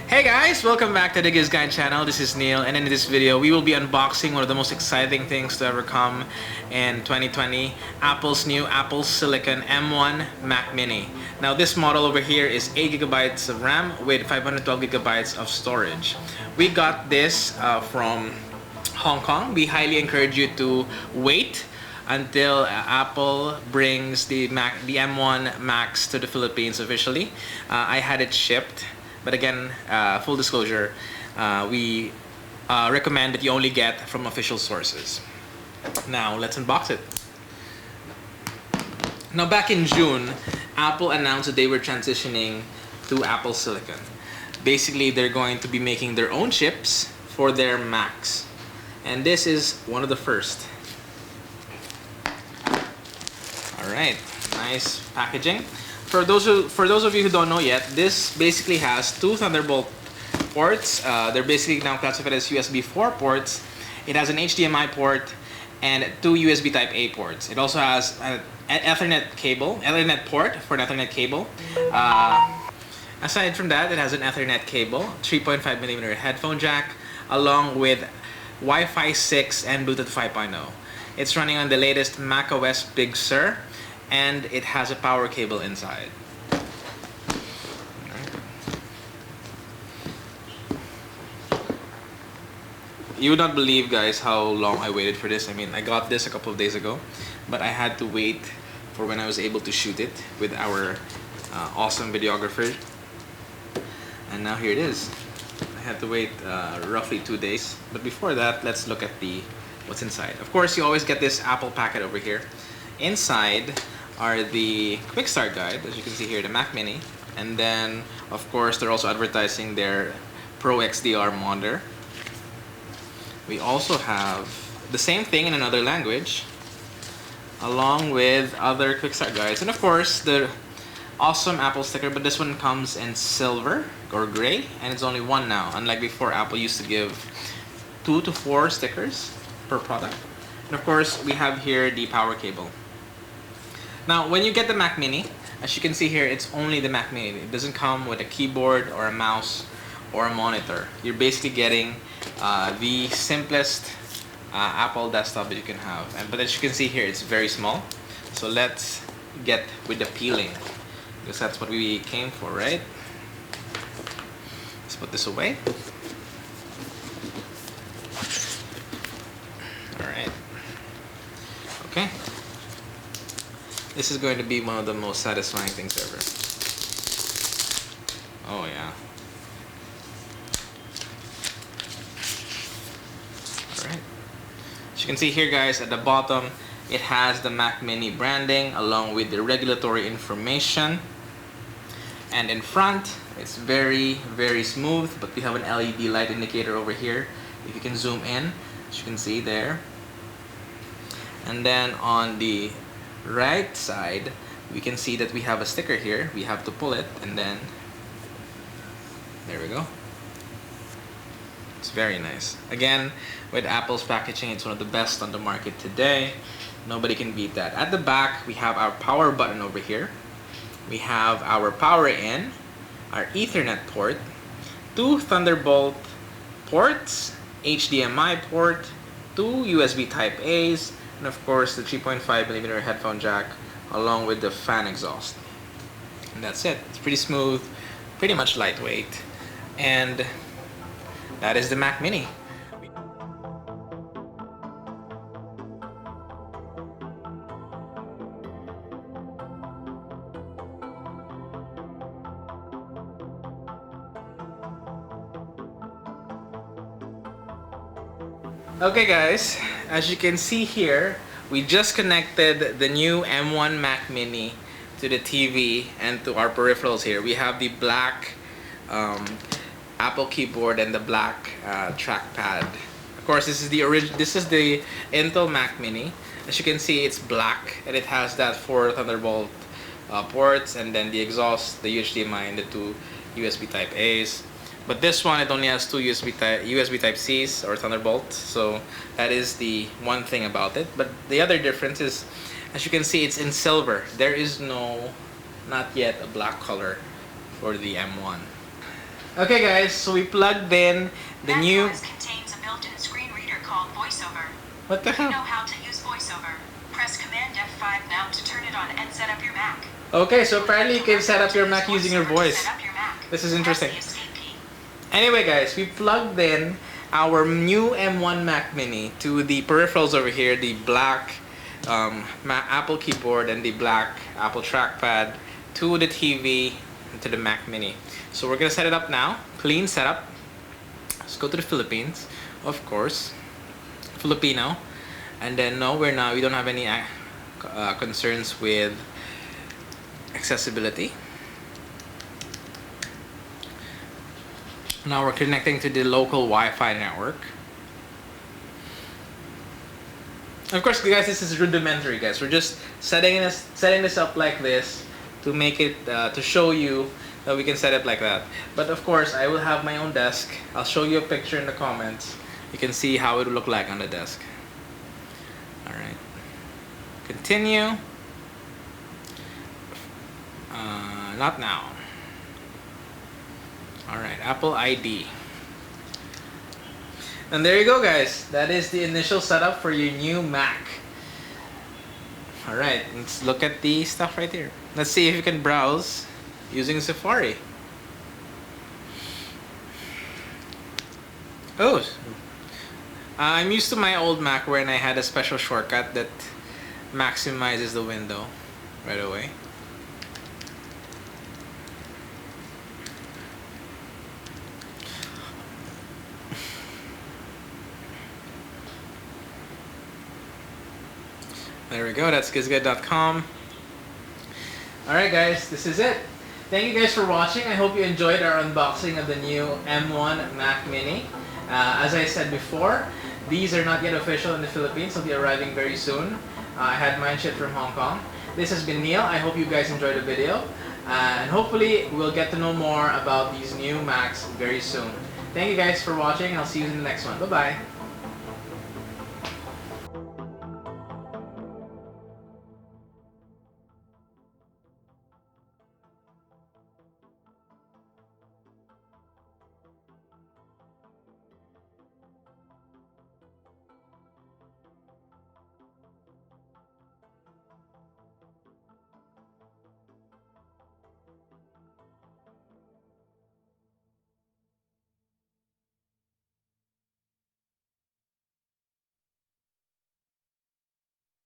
Hey guys, welcome back to the GIZGUIDEPH channel. This is Neil, and in this video we will be unboxing one of the most exciting things to ever come in 2020, Apple's new Apple Silicon M1 Mac Mini. Now this model over here is 8GB of RAM with 512GB of storage. We got this from Hong Kong. We highly encourage you to wait until Apple brings the M1 Max to the Philippines officially. I had it shipped. But again, full disclosure, we recommend that you only get from official sources. Now, let's unbox it. Now, back in June, Apple announced that they were transitioning to Apple Silicon. Basically, they're going to be making their own chips for their Macs. And this is one of the first. Alright, nice packaging. For those of you who don't know yet, this basically has two Thunderbolt ports. They're basically now classified as USB 4 ports. It has an HDMI port and two USB Type A ports. It also has an Ethernet port for an Ethernet cable. Aside from that, it has an Ethernet cable, 3.5mm headphone jack, along with Wi-Fi 6 and Bluetooth 5.0. It's running on the latest macOS Big Sur, and it has a power cable inside. You would not believe, guys, how long I waited for this. I mean, I got this a couple of days ago, but I had to wait for when I was able to shoot it with our awesome videographer. And now here it is. I had to wait roughly 2 days. But before that, let's look at what's inside. Of course, you always get this Apple packet over here. Inside are the quick start guide, as you can see here, the Mac Mini, and then of course they're also advertising their Pro XDR monitor. We also have the same thing in another language, along with other quick start guides, and of course the awesome Apple sticker, but this one comes in silver or gray, and it's only one now, unlike before. Apple used to give 2 to 4 stickers per product. And of course we have here the power cable. Now, when you get the Mac Mini, as you can see here, it's only the Mac Mini. It doesn't come with a keyboard or a mouse or a monitor. You're basically getting the simplest Apple desktop that you can have. But as you can see here, it's very small. So let's get with the peeling, because that's what we came for, right? Let's put this away. Alright. Okay. This is going to be one of the most satisfying things ever. Oh yeah. Alright. As you can see here, guys, at the bottom, it has the Mac Mini branding along with the regulatory information. And in front, it's very, very smooth, but we have an LED light indicator over here. If you can zoom in, as you can see there. And then on the right side, we can see that we have a sticker here. We have to pull it, and then there we go. It's very nice. Again, with Apple's packaging, it's one of the best on the market today. Nobody can beat that. At the back, we have our power button over here. We have our power in, our Ethernet port, 2 Thunderbolt ports, HDMI port, 2 USB Type A's, and of course the 3.5mm headphone jack, along with the fan exhaust. And that's it. It's pretty smooth, pretty much lightweight, and that is the Mac Mini. Okay guys, as you can see here, we just connected the new M1 Mac Mini to the TV and to our peripherals here. We have the black Apple keyboard and the black trackpad. Of course, this is the Intel Mac Mini. As you can see, it's black, and it has that 4 Thunderbolt ports, and then the exhaust, the HDMI, and the 2 USB Type A's. But this one, it only has 2 USB Type C's or Thunderbolt, so that is the one thing about it. But the other difference is, as you can see, it's in silver. There is not yet a black color for the M1. Okay guys, so we plugged in the new... macOS contains a built-in screen reader called VoiceOver. What the If you hell? know how to use VoiceOver, press Command F5 now to turn it on and set up your Mac. Okay, so apparently you can set up your Mac using your voice. Set up your Mac. This is interesting. Press the escape key. Anyway guys, we plugged in our new M1 Mac Mini to the peripherals over here, the black Apple keyboard and the black Apple trackpad, to the TV and to the Mac Mini. So we're gonna set it up now. Clean setup. Let's go to the Philippines, of course. Filipino. And then no, we don't have any concerns with accessibility. Now we're connecting to the local Wi-Fi network. Of course, guys, this is rudimentary, guys. We're just setting this up like this to make it to show you that we can set it like that. But of course, I will have my own desk. I'll show you a picture in the comments. You can see how it will look like on the desk. All right. Continue. Not now. Alright, Apple ID. And there you go guys. That is the initial setup for your new Mac. Alright, let's look at the stuff right here. Let's see if you can browse using Safari. Oh, I'm used to my old Mac wherein I had a special shortcut that maximizes the window right away. There we go, that's GIZGUIDEPH.com. Alright guys, this is it. Thank you guys for watching. I hope you enjoyed our unboxing of the new M1 Mac Mini. As I said before, these are not yet official in the Philippines. They'll be arriving very soon. I had mine shipped from Hong Kong. This has been Neil. I hope you guys enjoyed the video. And hopefully we'll get to know more about these new Macs very soon. Thank you guys for watching. I'll see you in the next one. Bye-bye.